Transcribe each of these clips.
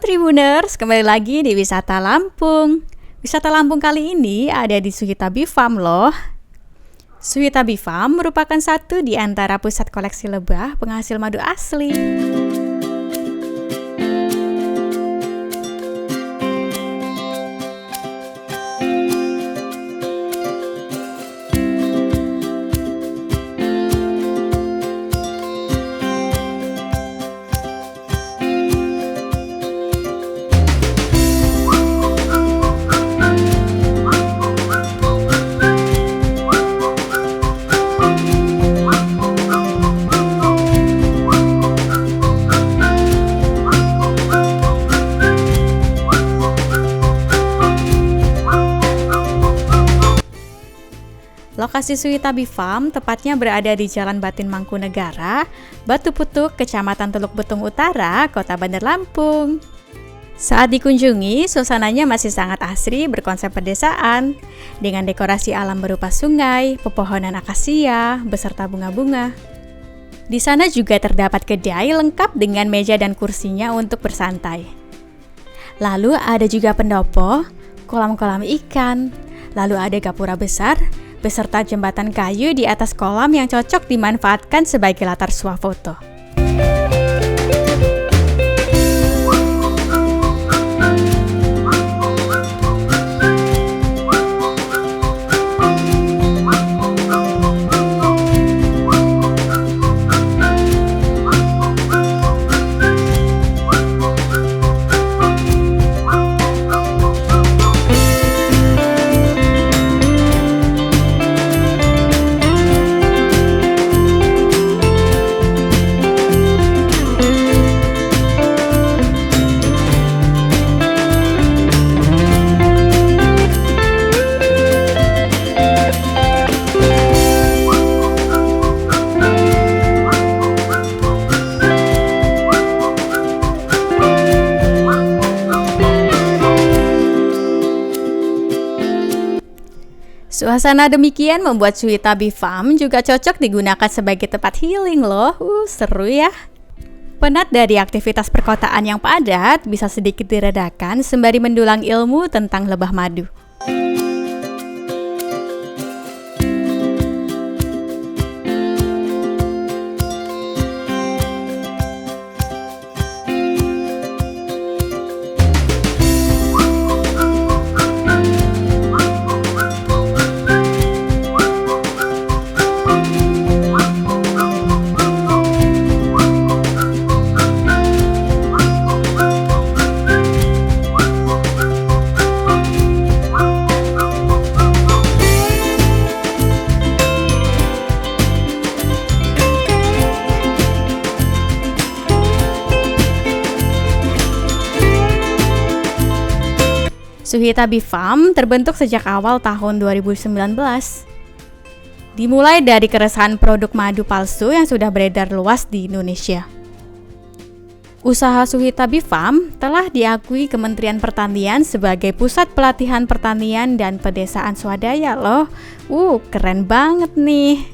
Tribuners, kembali lagi di Wisata Lampung. Wisata Lampung kali ini ada di Suhita Bee Farm loh. Suhita Bee Farm merupakan satu di antara pusat koleksi lebah penghasil madu asli. Lokasi Suhita Bee Farm tepatnya berada di Jalan Batin Mangkunegara, Batu Putuk, Kecamatan Teluk Betung Utara, Kota Bandar Lampung. Saat dikunjungi, suasananya masih sangat asri berkonsep pedesaan, dengan dekorasi alam berupa sungai, pepohonan akasia, beserta bunga-bunga. Di sana juga terdapat kedai lengkap dengan meja dan kursinya untuk bersantai. Lalu ada juga pendopo, kolam-kolam ikan, lalu ada gapura besar, beserta jembatan kayu di atas kolam yang cocok dimanfaatkan sebagai latar swafoto. Suasana demikian membuat Suhita Bee Farm juga cocok digunakan sebagai tempat healing loh. Seru ya. Penat dari aktivitas perkotaan yang padat bisa sedikit diredakan sembari mendulang ilmu tentang lebah madu. Suhita Bee Farm terbentuk sejak awal tahun 2019. Dimulai dari keresahan produk madu palsu yang sudah beredar luas di Indonesia. Usaha Suhita Bee Farm telah diakui Kementerian Pertanian sebagai pusat pelatihan pertanian dan pedesaan swadaya loh. Keren banget nih.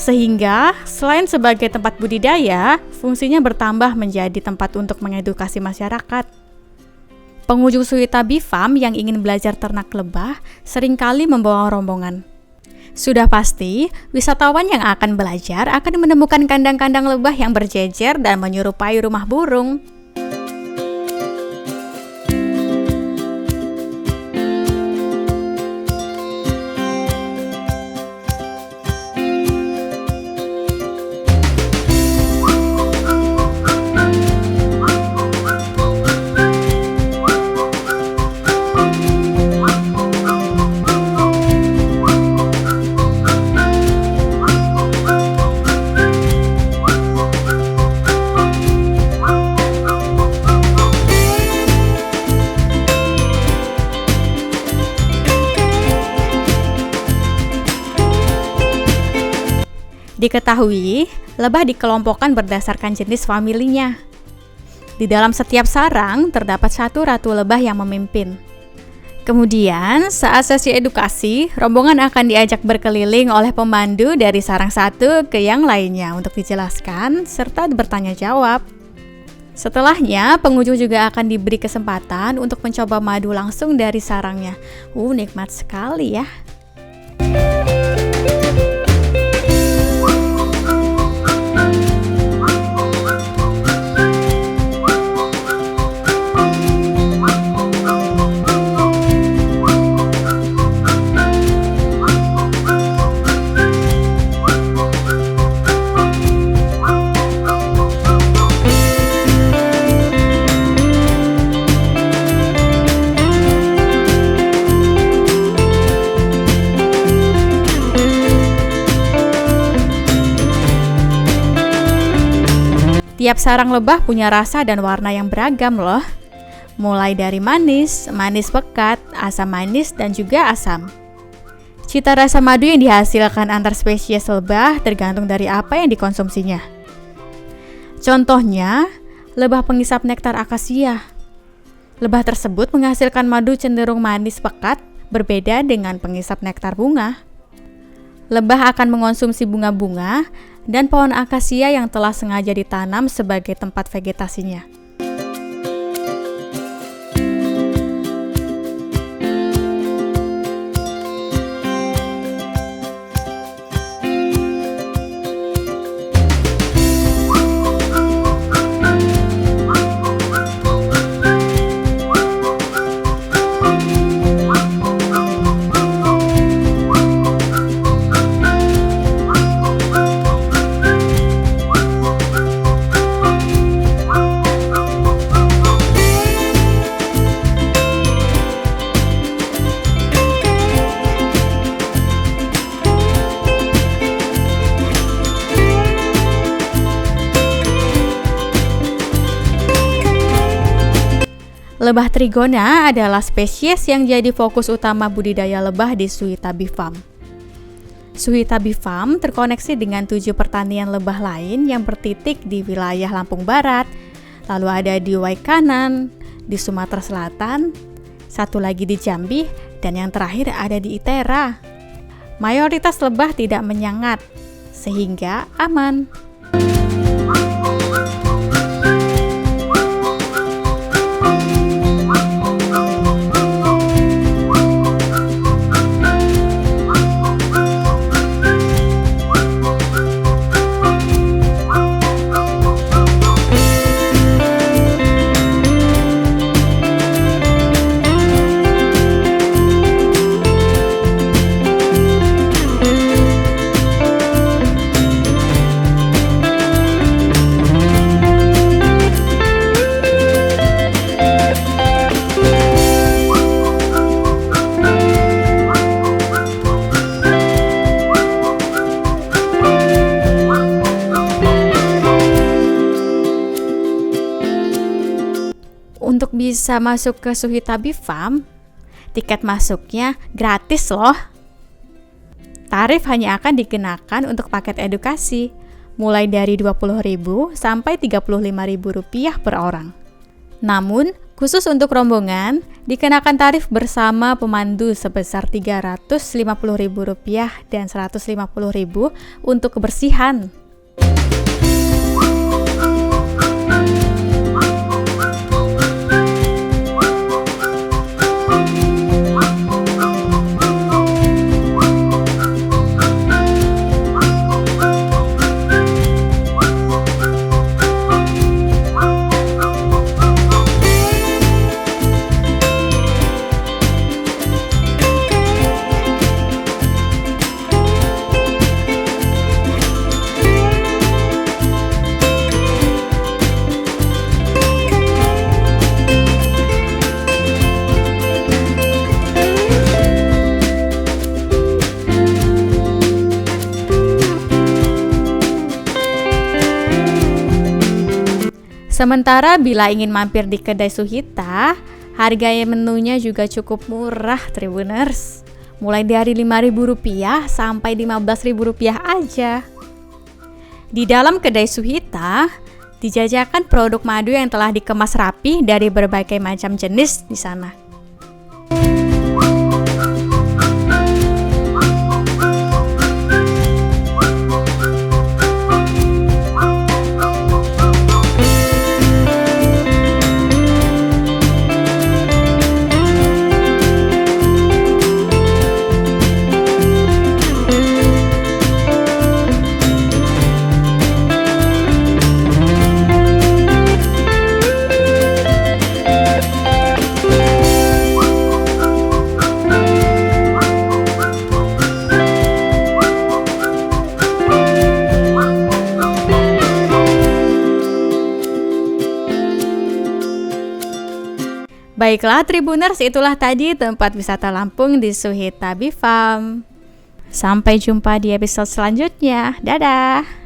Sehingga, selain sebagai tempat budidaya, fungsinya bertambah menjadi tempat untuk mengedukasi masyarakat. Pengunjung Suhita Bee Farm yang ingin belajar ternak lebah seringkali membawa rombongan. Sudah pasti, wisatawan yang akan belajar akan menemukan kandang-kandang lebah yang berjejer dan menyerupai rumah burung. Diketahui, lebah dikelompokkan berdasarkan jenis familinya. Di dalam setiap sarang terdapat satu ratu lebah yang memimpin. Kemudian, saat sesi edukasi, rombongan akan diajak berkeliling oleh pemandu dari sarang satu ke yang lainnya untuk dijelaskan serta bertanya jawab. Setelahnya, pengunjung juga akan diberi kesempatan untuk mencoba madu langsung dari sarangnya. Nikmat sekali ya. Tiap sarang lebah punya rasa dan warna yang beragam loh. Mulai dari manis, manis pekat, asam manis, dan juga asam. Cita rasa madu yang dihasilkan antar spesies lebah tergantung dari apa yang dikonsumsinya. Contohnya, lebah pengisap nektar akasia. Lebah tersebut menghasilkan madu cenderung manis pekat, berbeda dengan pengisap nektar bunga. Lebah akan mengonsumsi bunga-bunga dan pohon akasia yang telah sengaja ditanam sebagai tempat vegetasinya. Lebah trigona adalah spesies yang jadi fokus utama budidaya lebah di Suhitabi Farm. Suhitabi Farm terkoneksi dengan 7 pertanian lebah lain yang bertitik di wilayah Lampung Barat, lalu ada di Waikanan, di Sumatera Selatan, satu lagi di Jambi, dan yang terakhir ada di Itera. Mayoritas lebah tidak menyangat, sehingga aman. Untuk bisa masuk ke Suhitabi Farm, tiket masuknya gratis loh. Tarif hanya akan dikenakan untuk paket edukasi, mulai dari Rp20.000 sampai Rp35.000 per orang. Namun, khusus untuk rombongan, dikenakan tarif bersama pemandu sebesar Rp350.000 dan Rp150.000 untuk kebersihan. Sementara bila ingin mampir di kedai Suhita, harga menunya juga cukup murah, Tribuners. Mulai dari Rp5.000 sampai Rp15.000 aja. Di dalam kedai Suhita, dijajakan produk madu yang telah dikemas rapi dari berbagai macam jenis di sana. Baiklah Tribuners, itulah tadi tempat wisata Lampung di Suhita Bee Farm. Sampai jumpa di episode selanjutnya. Dadah!